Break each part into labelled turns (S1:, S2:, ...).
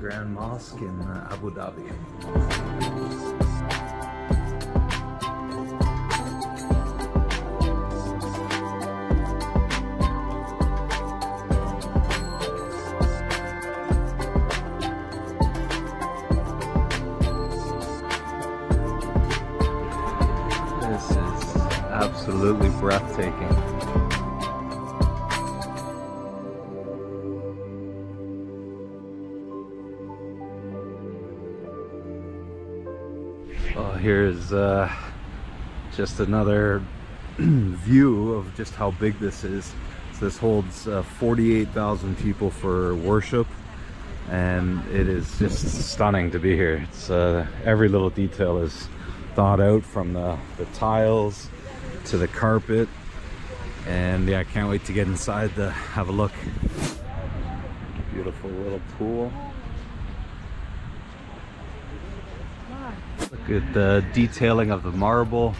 S1: Grand Mosque in Abu Dhabi. This is absolutely breathtaking. Oh, here's just another view of just how big this is. So this holds 48,000 people for worship, and it is just stunning to be here. It's every little detail is thought out, from the tiles to the carpet, and yeah, I can't wait to get inside to have a look. Beautiful little pool. Look at the detailing of the marble.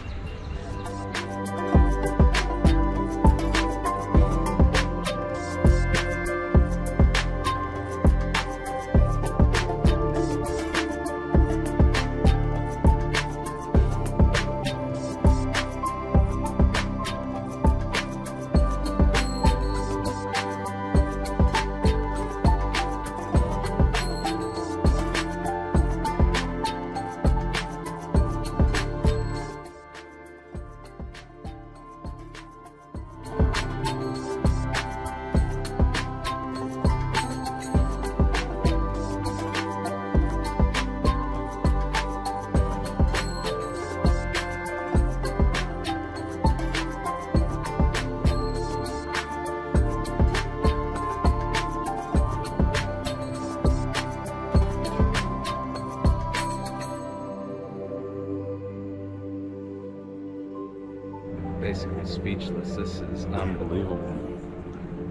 S1: Basically speechless. This is unbelievable.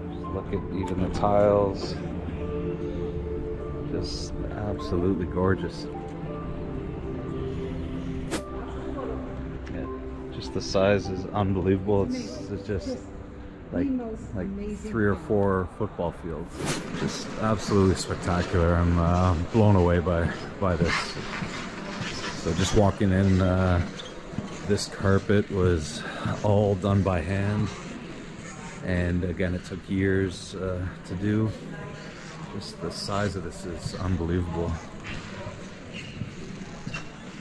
S1: Just look at even the tiles. Just absolutely gorgeous. Yeah, just the size is unbelievable. It's just like 3 or 4 football fields. Just absolutely spectacular. I'm blown away by this. So just walking in, this carpet was all done by hand, and again, it took years to do. Just the size of this is unbelievable.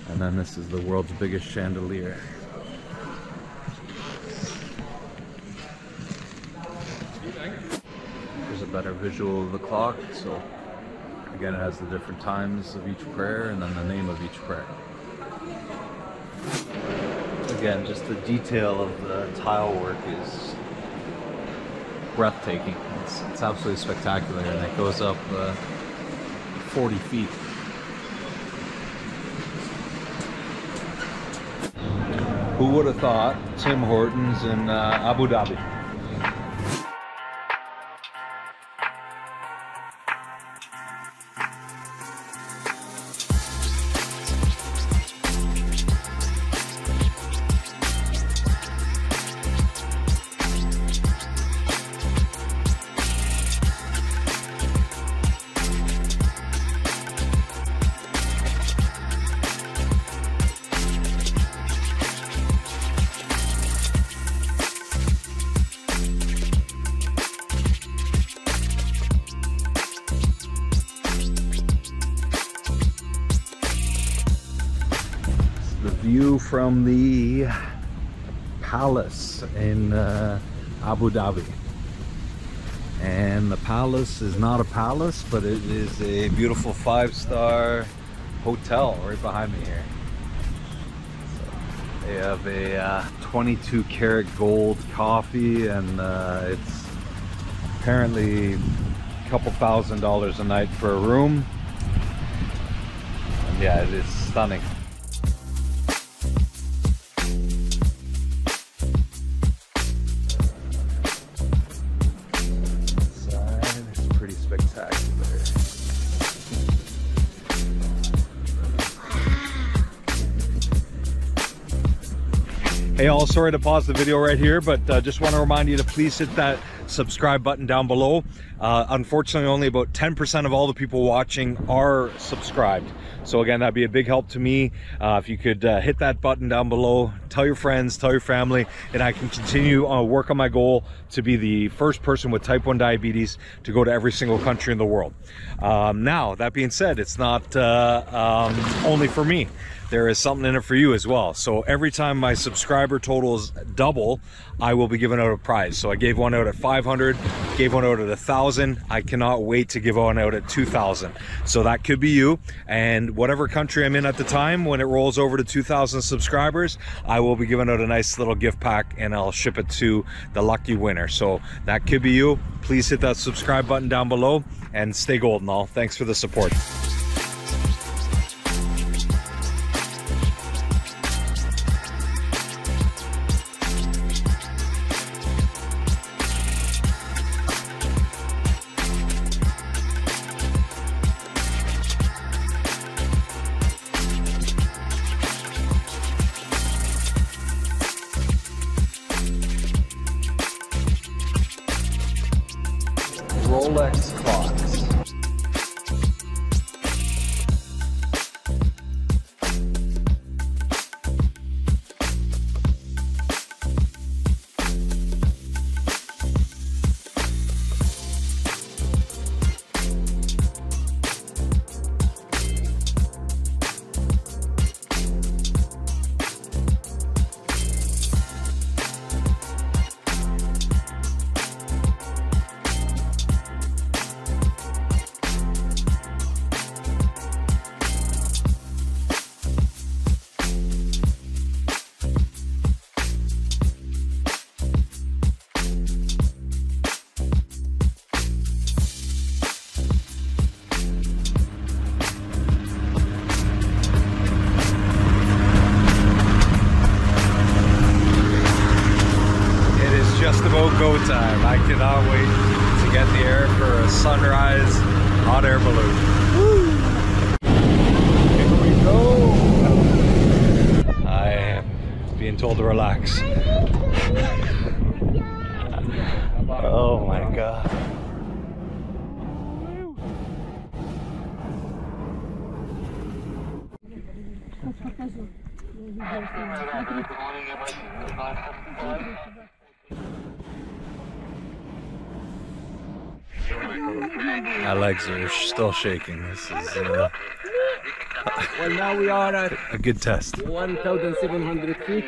S1: And then this is the world's biggest chandelier. Here's a better visual of the clock. So again, it has the different times of each prayer and then the name of each prayer. Again, just the detail of the tile work is breathtaking. It's absolutely spectacular, and it goes up 40 feet. Who would have thought Tim Hortons in Abu Dhabi? View from the palace in Abu Dhabi, and the palace is not a palace, but it is a beautiful 5-star hotel right behind me here. So they have a 22 karat gold coffee, and it's apparently a couple $1,000s a night for a room, and yeah, it is stunning.
S2: Hey all, sorry to pause the video right here, but just want to remind you to please hit that subscribe button down below. Unfortunately, only about 10% of all the people watching are subscribed. So again, that'd be a big help to me. If you could hit that button down below, tell your friends, tell your family, and I can continue work on my goal to be the first person with type 1 diabetes to go to every single country in the world. Now, that being said, it's not only for me. There is something in it for you as well. So every time my subscriber totals double, I will be giving out a prize. So I gave one out at 500, gave one out at 1,000. I cannot wait to give one out at 2,000. So that could be you. And whatever country I'm in at the time, when it rolls over to 2,000 subscribers, I will be giving out a nice little gift pack and I'll ship it to the lucky winner. So that could be you. Please hit that subscribe button down below and stay golden all. Thanks for the support.
S1: Rolex clocks. Go time. I cannot wait to get in the air for a sunrise hot air balloon. Woo! Here we go. I am being told to relax. Oh my god. My legs are still shaking. This is
S3: well, now we are at
S1: a good test.
S3: 1,700 feet.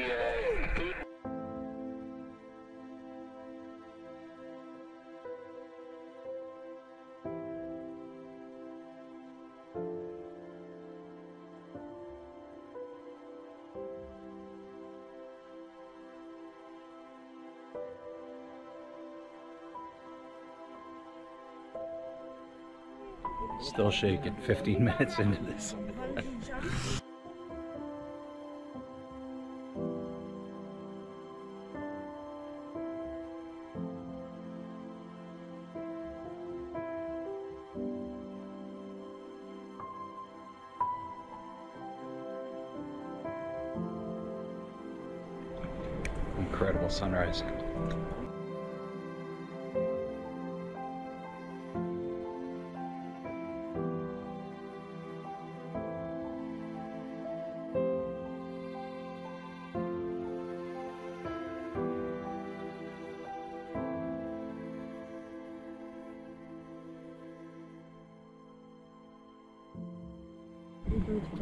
S1: Still shaking 15 minutes into this. Incredible sunrise.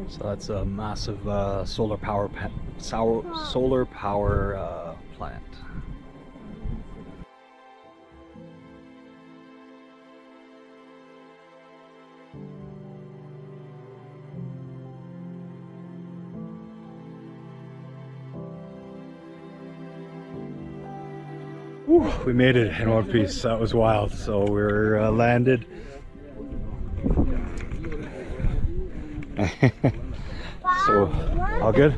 S1: So that's a massive solar power plant. Whew, we made it in one piece. That was wild. So we're landed. So all good.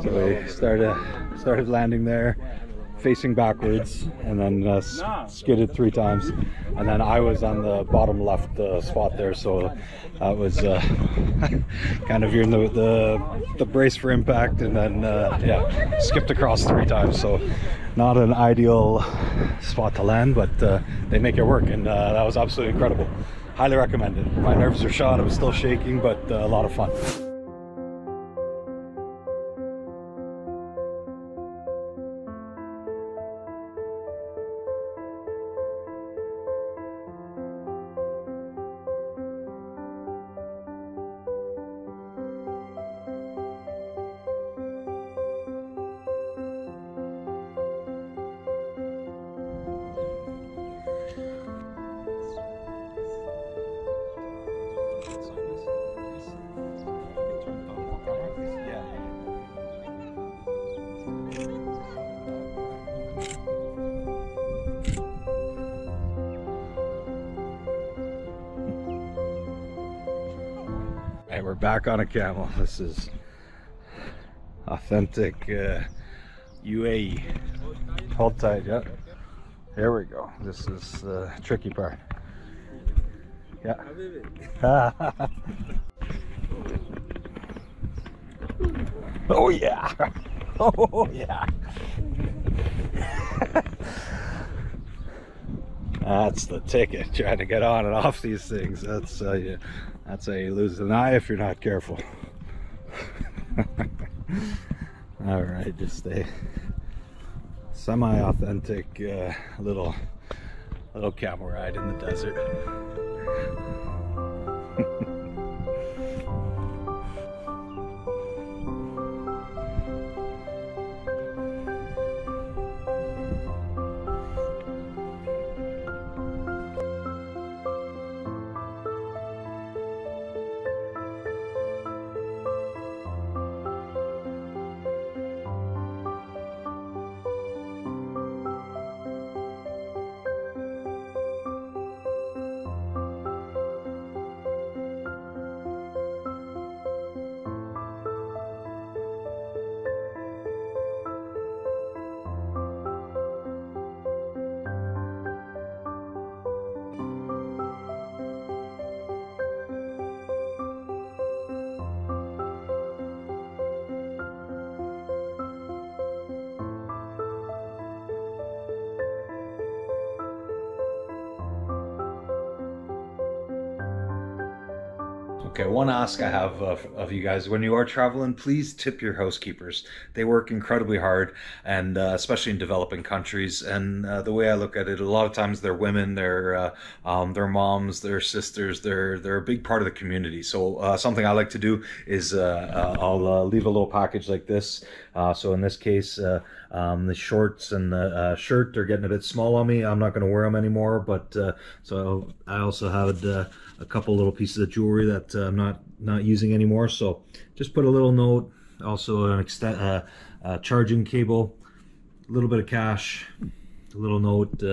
S1: So we started landing there.
S2: facing backwards, and then skidded 3 times, and then I was on the bottom left spot there, so that was kind of you're in the brace for impact, and then yeah, skipped across 3 times, so not an ideal spot to land, but they make it work, and that was absolutely incredible. Highly recommended. My nerves are shot, I was still shaking, but a lot of fun. And we're back on a camel. This is authentic UAE. Hold tight, yeah. Here we go. This is the tricky part. Yeah. Oh yeah. Oh yeah. That's the ticket, trying to get on and off these things. That's yeah. That's how you lose an eye if you're not careful. All right, just a semi-authentic little camel ride in the desert. Okay, one ask I have of you guys: when you are traveling, please tip your housekeepers. They work incredibly hard, and especially in developing countries. And the way I look at it, a lot of times they're women, they're moms, they're sisters, they're a big part of the community. So something I like to do is I'll leave a little package like this. So in this case, the shorts and the shirt are getting a bit small on me. I'm not going to wear them anymore, but so I also had a couple little pieces of jewelry that I'm not using anymore. So just put a little note, also an charging cable, a little bit of cash, a little note.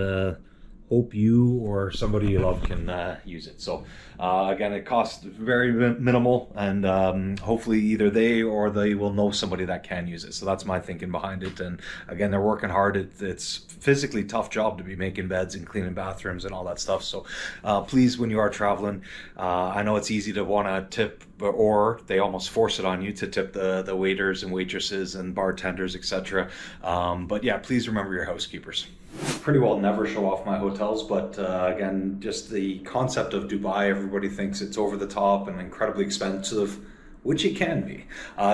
S2: Hope you or somebody you love can use it. So again, it costs very minimal, and hopefully either they or they will know somebody that can use it. So that's my thinking behind it. And again, they're working hard. It's physically tough job to be making beds and cleaning bathrooms and all that stuff. So please, when you are traveling, I know it's easy to want to tip, or they almost force it on you to tip the waiters and waitresses and bartenders, etc. But yeah, please remember your housekeepers. Pretty well never show off my hotels, but again, just the concept of Dubai, everybody thinks it's over the top and incredibly expensive, which it can be.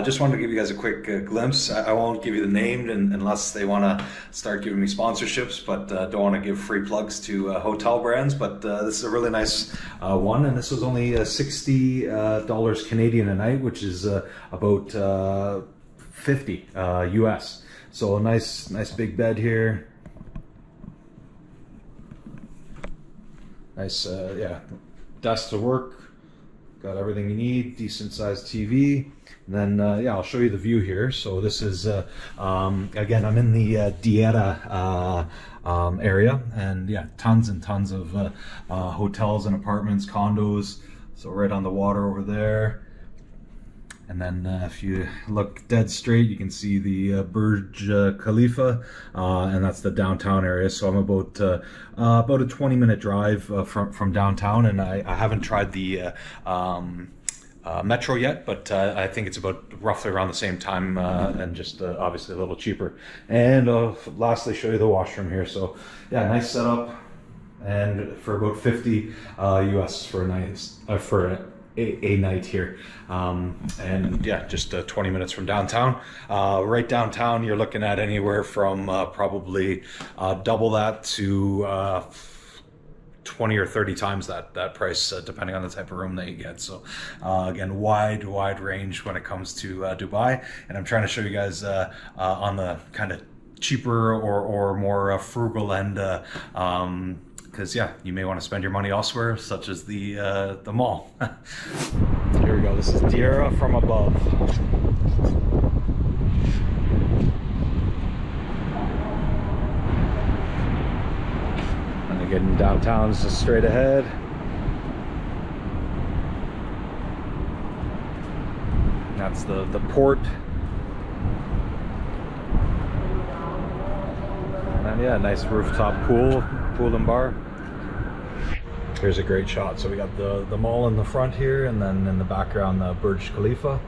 S2: Just wanted to give you guys a quick glimpse. I won't give you the name unless they want to start giving me sponsorships, but don't want to give free plugs to hotel brands. But this is a really nice one, and this was only $60 Canadian a night, which is about 50 US. So a nice big bed here. Nice, yeah, desk to work, got everything you need, decent sized TV. And then, yeah, I'll show you the view here. So this is, again, I'm in the Dieta area, and yeah, tons and tons of hotels and apartments, condos. So right on the water over there. And then if you look dead straight, you can see the Burj Khalifa, and that's the downtown area. So I'm about a 20-minute drive from downtown, and I haven't tried the metro yet, but I think it's about roughly around the same time, and just obviously a little cheaper. And lastly, show you the washroom here. So yeah, nice setup, and for about 50 US for a night here, and yeah, just 20 minutes from downtown. Right downtown, you're looking at anywhere from probably double that to 20 or 30 times that price, depending on the type of room that you get. So again, wide range when it comes to Dubai, and I'm trying to show you guys on the kind of cheaper or more frugal end, because yeah, you may want to spend your money elsewhere, such as the mall. Here we go. This is Deira from above. And again, downtown is just straight ahead. That's the port. And then yeah, nice rooftop pool and bar. Here's a great shot. So we got the mall in the front here, and then in the background the Burj Khalifa.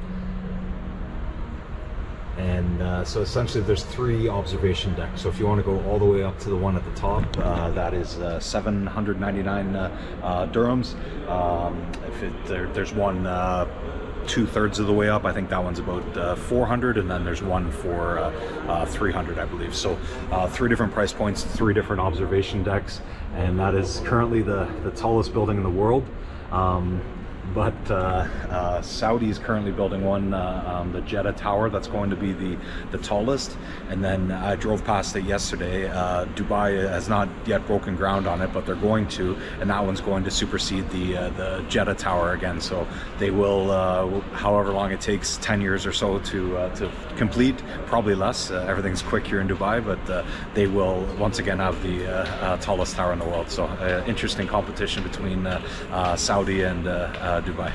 S2: And so essentially there's 3 observation decks. So if you want to go all the way up to the one at the top, that is 799 dirhams. There's one 2/3 of the way up. I think that one's about 400, and then there's one for 300, I believe. So 3 different price points, 3 different observation decks, and that is currently the tallest building in the world. But Saudi is currently building one, the Jeddah Tower, that's going to be the tallest. And then I drove past it yesterday. Dubai has not yet broken ground on it, but they're going to, and that one's going to supersede the Jeddah Tower again. So they will, however long it takes, 10 years or so to complete, probably less. Everything's quick here in Dubai, but they will once again have the tallest tower in the world. So interesting competition between Saudi and Dubai.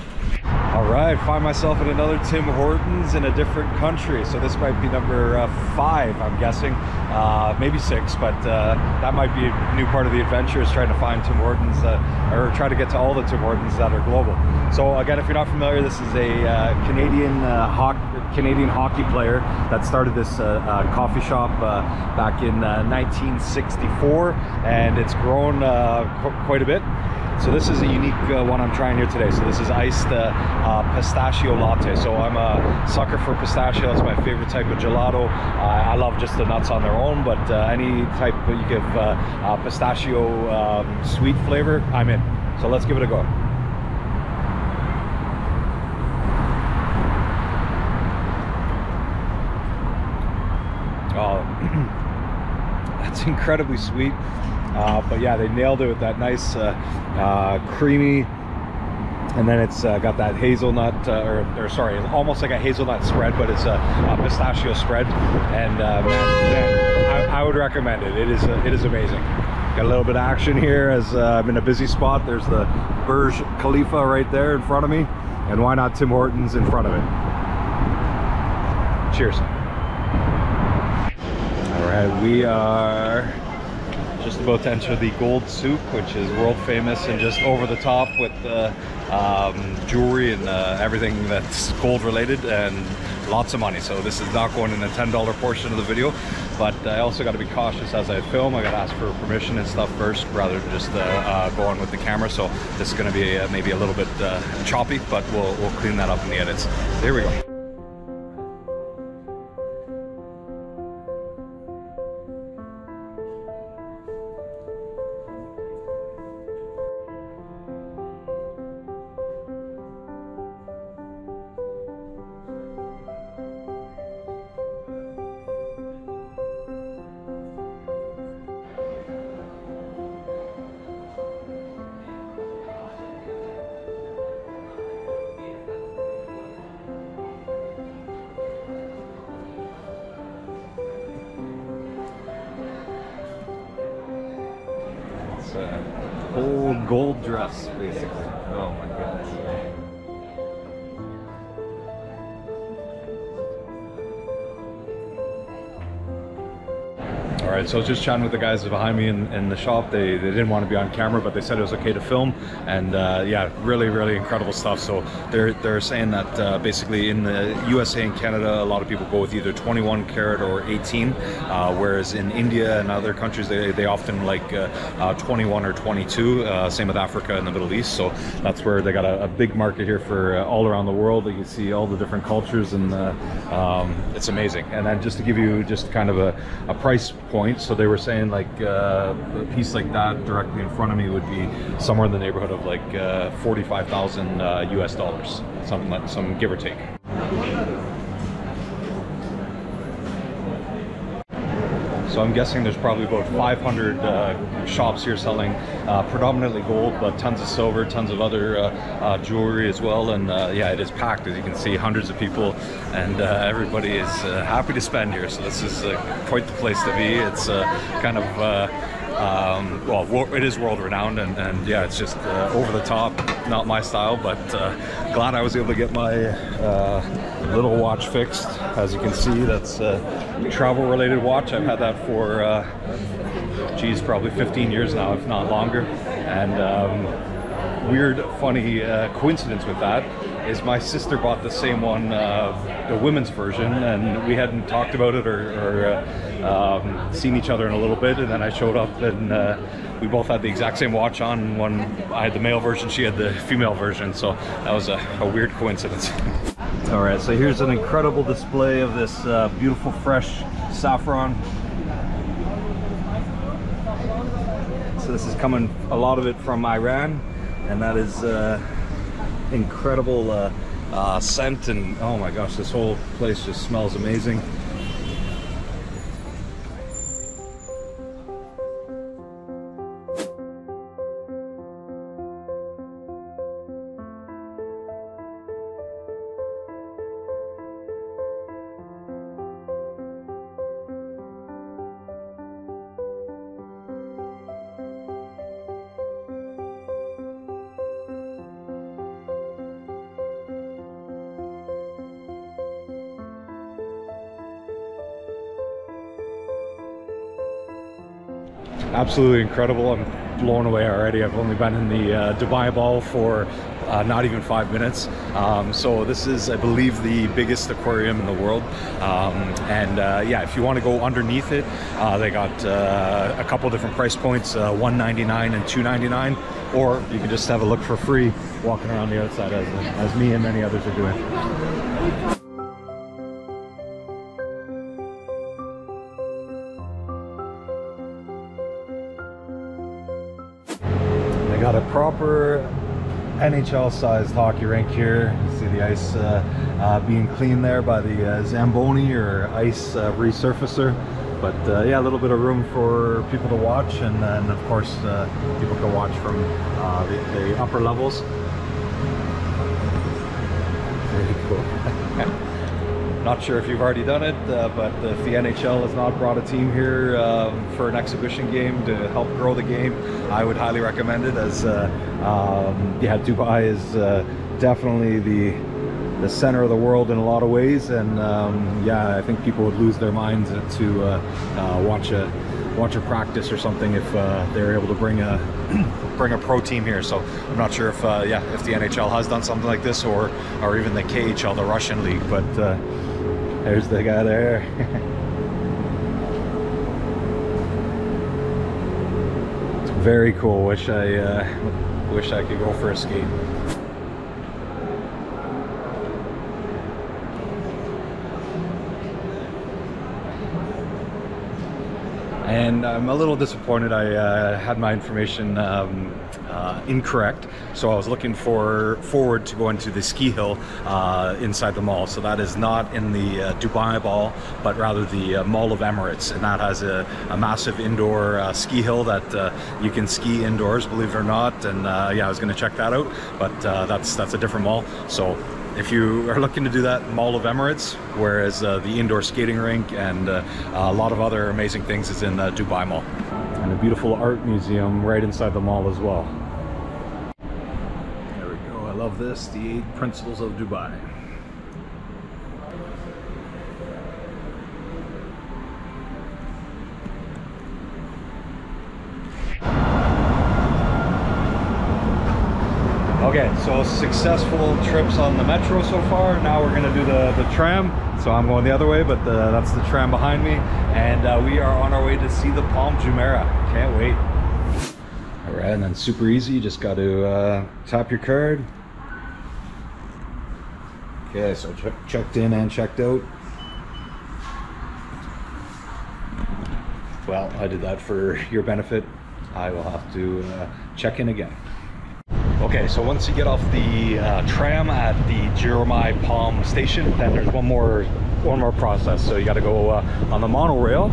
S2: All right, find myself at another Tim Hortons in a different country. So this might be number 5, I'm guessing, maybe 6, but that might be a new part of the adventure, is trying to find Tim Hortons, or try to get to all the Tim Hortons that are global. So again, if you're not familiar, this is a Canadian hockey player that started this coffee shop back in 1964, and it's grown quite a bit. So this is a unique one I'm trying here today. So this is iced pistachio latte. So I'm a sucker for pistachio. It's my favorite type of gelato. I love just the nuts on their own, but any type you give pistachio sweet flavor, I'm in. So let's give it a go. Oh, that's incredibly sweet. But yeah, they nailed it with that nice creamy, and then it's got that hazelnut, or sorry, almost like a hazelnut spread, but it's a pistachio spread. And man, I would recommend it. It is amazing. Got a little bit of action here as I'm in a busy spot. There's the Burj Khalifa right there in front of me, and why not Tim Hortons in front of it? Cheers. All right, we are just about to enter the gold souk, which is world famous and just over the top with jewelry and everything that's gold related, and lots of money. So this is not going in the $10 portion of the video, but I also got to be cautious as I film. I got to ask for permission and stuff first rather than just go on with the camera. So this is going to be maybe a little bit choppy, but we'll clean that up in the edits. There we go. Whole gold dress, basically. Oh my goodness. All right, so I was just chatting with the guys behind me in the shop. They didn't want to be on camera, but they said it was okay to film. And yeah, really incredible stuff. So they're saying that basically in the USA and Canada, a lot of people go with either 21 karat or 18, whereas in India and other countries they often like 21 or 22. Same with Africa and the Middle East. So that's where they got a big market here for all around the world. You can see all the different cultures, and it's amazing. And then just to give you just kind of a price point, so they were saying like a piece like that directly in front of me would be somewhere in the neighborhood of like 45,000 US dollars, some give or take. So I'm guessing there's probably about 500 shops here selling predominantly gold, but tons of silver, tons of other jewelry as well. And yeah, it is packed, as you can see, hundreds of people, and everybody is happy to spend here. So this is quite the place to be. It's kind of well, it is world renowned, and yeah, it's just over the top, not my style, but glad I was able to get my little watch fixed. As you can see, that's a travel related watch. I've had that for geez, probably 15 years now, if not longer. And weird funny coincidence with that is my sister bought the same one, the women's version, and we hadn't talked about it or seen each other in a little bit, and then I showed up and we both had the exact same watch on. One, I had the male version, she had the female version, so that was a weird coincidence. All right, so here's an incredible display of this beautiful fresh saffron. So this is coming, a lot of it from Iran, and that is incredible scent, and oh my gosh, this whole place just smells amazing. Absolutely incredible. I'm blown away already. I've only been in the Dubai Mall for not even 5 minutes. So this is, I believe, the biggest aquarium in the world. And yeah, if you want to go underneath it, they got a couple different price points, $199 and $299, or you can just have a look for free walking around the outside, as me and many others are doing. Got a proper NHL-sized hockey rink here. You see the ice being cleaned there by the Zamboni or ice resurfacer. But yeah, a little bit of room for people to watch, and then of course people can watch from the upper levels. Very cool. Not sure if you've already done it, but if the NHL has not brought a team here for an exhibition game to help grow the game, I would highly recommend it, as yeah, Dubai is definitely the center of the world in a lot of ways, and yeah, I think people would lose their minds to watch a practice or something if they're able to bring a pro team here. So I'm not sure if yeah, if the NHL has done something like this, or even the KHL, the Russian league, but there's the guy there. Very cool. Wish I could go for a skate. And I'm a little disappointed. I had my information incorrect. So I was looking forward to going to the ski hill inside the mall. So that is not in the Dubai Mall, but rather the Mall of Emirates. And that has a massive indoor ski hill that you can ski indoors, believe it or not. And yeah, I was going to check that out, but that's a different mall. So if you are looking to do that, Mall of Emirates, whereas the indoor skating rink and a lot of other amazing things is in the Dubai Mall. And a beautiful art museum right inside the mall as well. There we go. I love this, the 8 Principles of Dubai. Okay, so successful trips on the metro so far. Now we're gonna do the tram. So I'm going the other way, but that's the tram behind me. And we are on our way to see the Palm Jumeirah. Can't wait. All right, and then super easy. You just got to tap your card. Okay, so checked in and checked out. Well, I did that for your benefit. I will have to check in again. Okay, so once you get off the tram at the Jeremiah Palm station, then there's one more process. So you got to go on the monorail,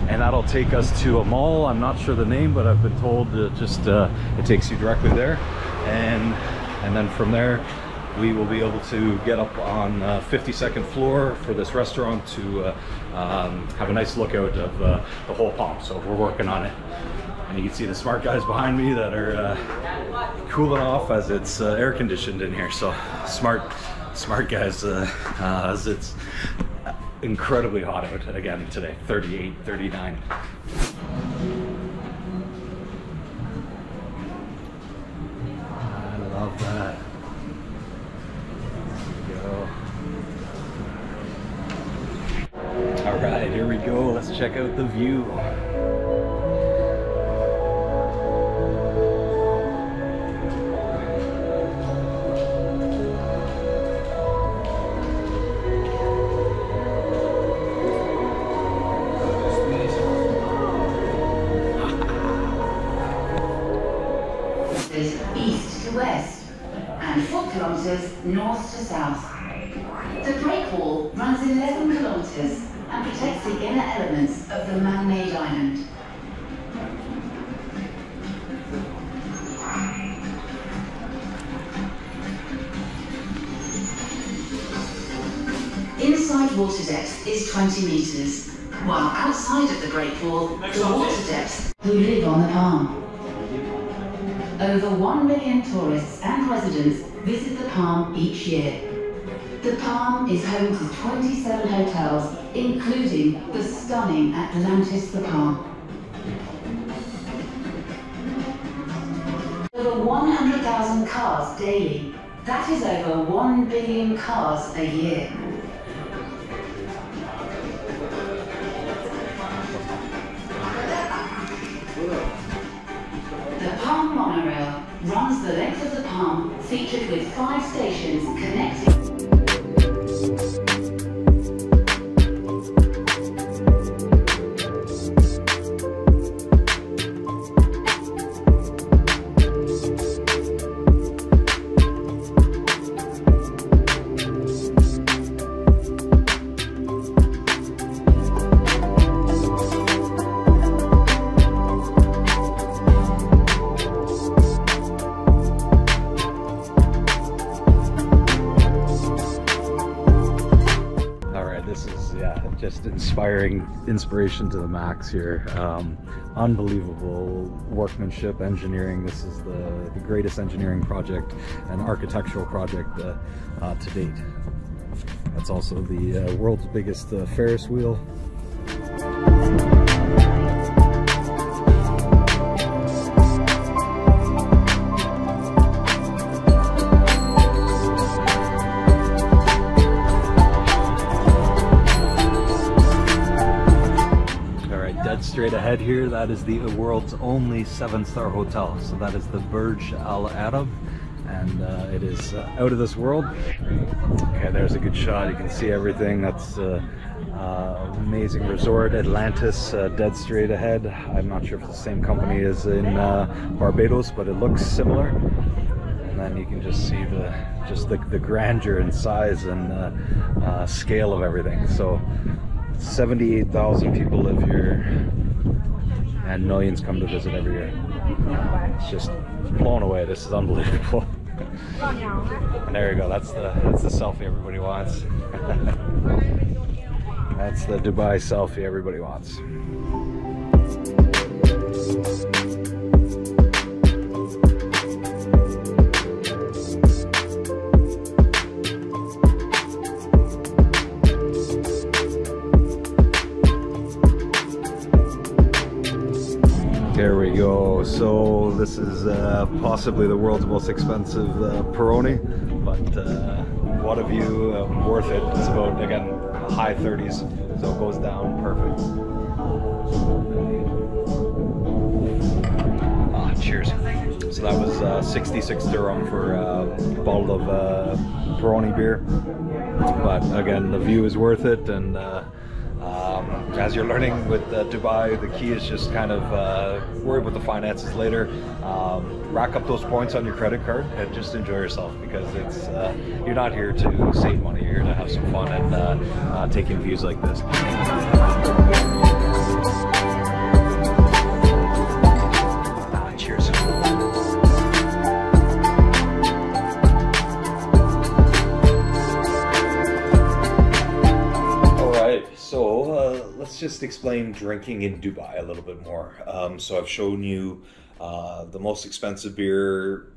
S2: and that'll take us to a mall. I'm not sure the name, but I've been told it takes you directly there, and then from there we will be able to get up on 52nd floor for this restaurant to have a nice lookout of the whole Palm. So we're working on it. And you can see the smart guys behind me that are cooling off as it's air conditioned in here. So smart guys as it's incredibly hot out again today, 38, 39. I love that. All right, here we go. Let's check out the view.
S4: East to west and 4 kilometers north to south. The Great Wall runs 11 kilometers and protects the inner elements of the man-made island. Inside water depth is 20 meters, while outside of the Great Wall, the water depths who live on the Palm. Over 1 million tourists and residents visit the Palm each year. The Palm is home to 27 hotels, including the stunning Atlantis the Palm. Over 100,000 cars daily. That is over 1 billion cars a year. The Palm monorail runs the length of the Palm, featured with 5 stations connecting.
S2: Just inspiration to the max here. Unbelievable workmanship, engineering. This is the greatest engineering project and architectural project to date. That's also the world's biggest Ferris wheel. Straight ahead here, that is the world's only 7-star hotel. So that is the Burj Al Arab, and it is out of this world. Okay, there's a good shot. You can see everything. That's amazing resort, Atlantis, dead straight ahead. I'm not sure if it's the same company as in Barbados, but it looks similar. And then you can just see the grandeur and size and scale of everything. So 78,000 people live here, and millions come to visit every year. It's just blown away. This is unbelievable. And there you go. That's the selfie everybody wants. That's the Dubai selfie everybody wants.
S1: Here we go. So this is possibly the world's most expensive Peroni, but what a view, worth it. It's about, again, high 30s, so it goes down perfect. Cheers. So that was 66 dirham for a bottle of Peroni beer, but again, the view is worth it. And as you're learning with Dubai, the key is just kind of worry about the finances later. Rack up those points on your credit card and just enjoy yourself, because it's you're not here to save money, you're here to have some fun and take in views like this. Cheers. So let's just explain drinking in Dubai a little bit more. So I've shown you the most expensive beer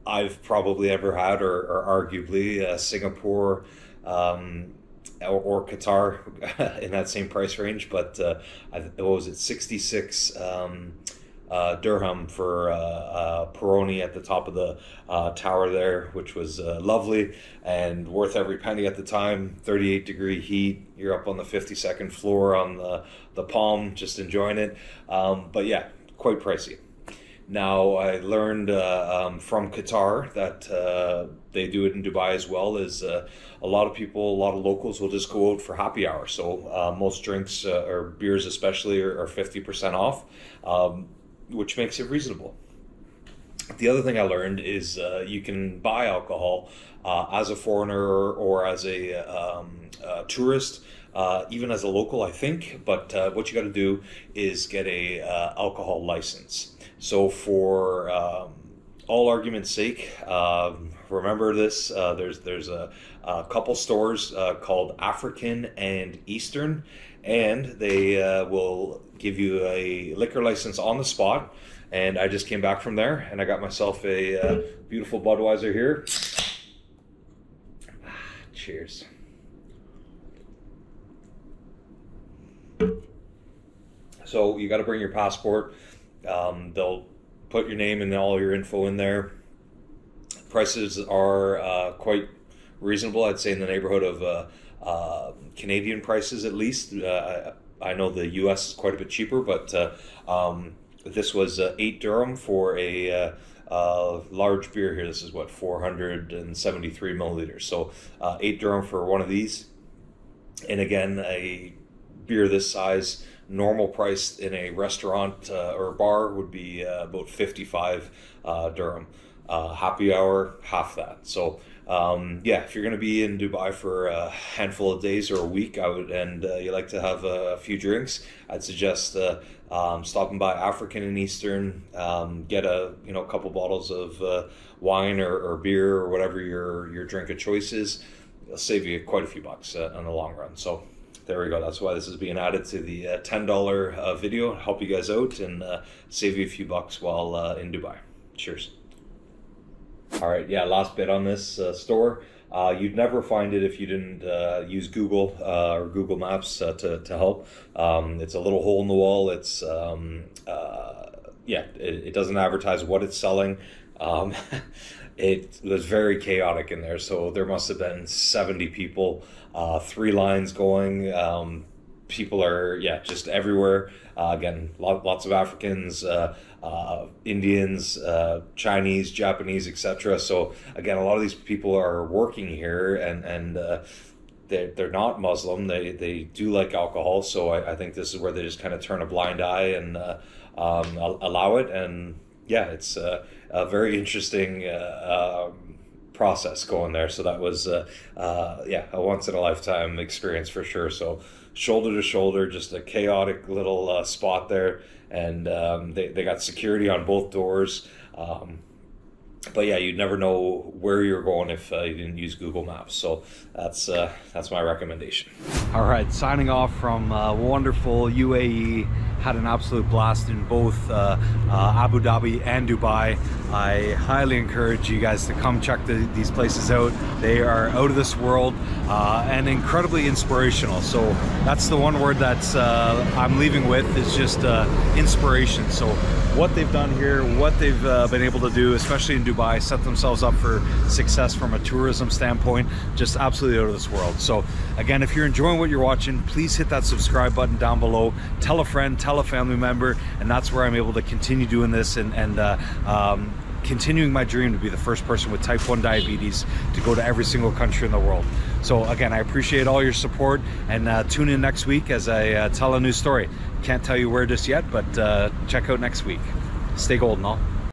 S1: I've probably ever had, or arguably Singapore or Qatar in that same price range. But what was it, 66 dirham for Peroni at the top of the tower there, which was lovely and worth every penny at the time. 38-degree heat, you're up on the 52nd floor on the Palm, just enjoying it. But yeah, quite pricey. Now I learned from Qatar that they do it in Dubai as well. Is a lot of people, a lot of locals will just go out for happy hour. So most drinks or beers especially are 50% off. Which makes it reasonable. The other thing I learned is you can buy alcohol as a foreigner or as a tourist, even as a local, I think. But what you got to do is get a alcohol license. So for all argument's sake, remember this. There's a couple stores called African and Eastern, and they will give you a liquor license on the spot. And I just came back from there, and I got myself a beautiful Budweiser here. Cheers. So you got to bring your passport. They'll put your name and all your info in there. Prices are quite reasonable. I'd say in the neighborhood of Canadian prices at least. I know the US is quite a bit cheaper, but this was 8 dirham for a large beer here. This is what, 473 milliliters. So 8 dirham for one of these. And again, a beer this size, normal price in a restaurant or bar would be about 55 dirham. Happy hour, half that. So yeah, if you're going to be in Dubai for a handful of days or a week, and you like to have a few drinks, I'd suggest stopping by African and Eastern, get a couple bottles of wine or beer or whatever your drink of choice is. It'll save you quite a few bucks in the long run. So there we go. That's why this is being added to the $10 video. Help you guys out and save you a few bucks while in Dubai. Cheers. All right, yeah, last bit on this store. You'd never find it if you didn't use Google or Google Maps to help. It's a little hole in the wall. It's yeah, it doesn't advertise what it's selling. It was very chaotic in there, so there must have been 70 people, 3 lines going. People are, yeah, just everywhere. Again, lots of Africans, Indians, Chinese, Japanese, etc. So again, a lot of these people are working here, and they're not Muslim. They do like alcohol, so I think this is where they just kind of turn a blind eye and allow it. And yeah, it's a very interesting process going there. So that was yeah, a once in a lifetime experience for sure. So shoulder to shoulder, just a chaotic little spot there, and they got security on both doors. But yeah, you'd never know where you're going if you didn't use Google Maps. So that's my recommendation. All right, signing off from wonderful UAE.
S2: had an absolute blast in both Abu Dhabi and Dubai. I highly encourage you guys to come check these places out. They are out of this world and incredibly inspirational. So that's the one word that's I'm leaving with, is just inspiration. So what they've done here, what they've been able to do, especially in Dubai, set themselves up for success from a tourism standpoint, just absolutely out of this world. So again, if you're enjoying what you're watching, please hit that subscribe button down below. Tell a friend, tell a family member, and that's where I'm able to continue doing this and continuing my dream to be the first person with type 1 diabetes to go to every single country in the world. So again, I appreciate all your support, and tune in next week as I tell a new story. Can't tell you where just yet, but check out next week. Stay golden all.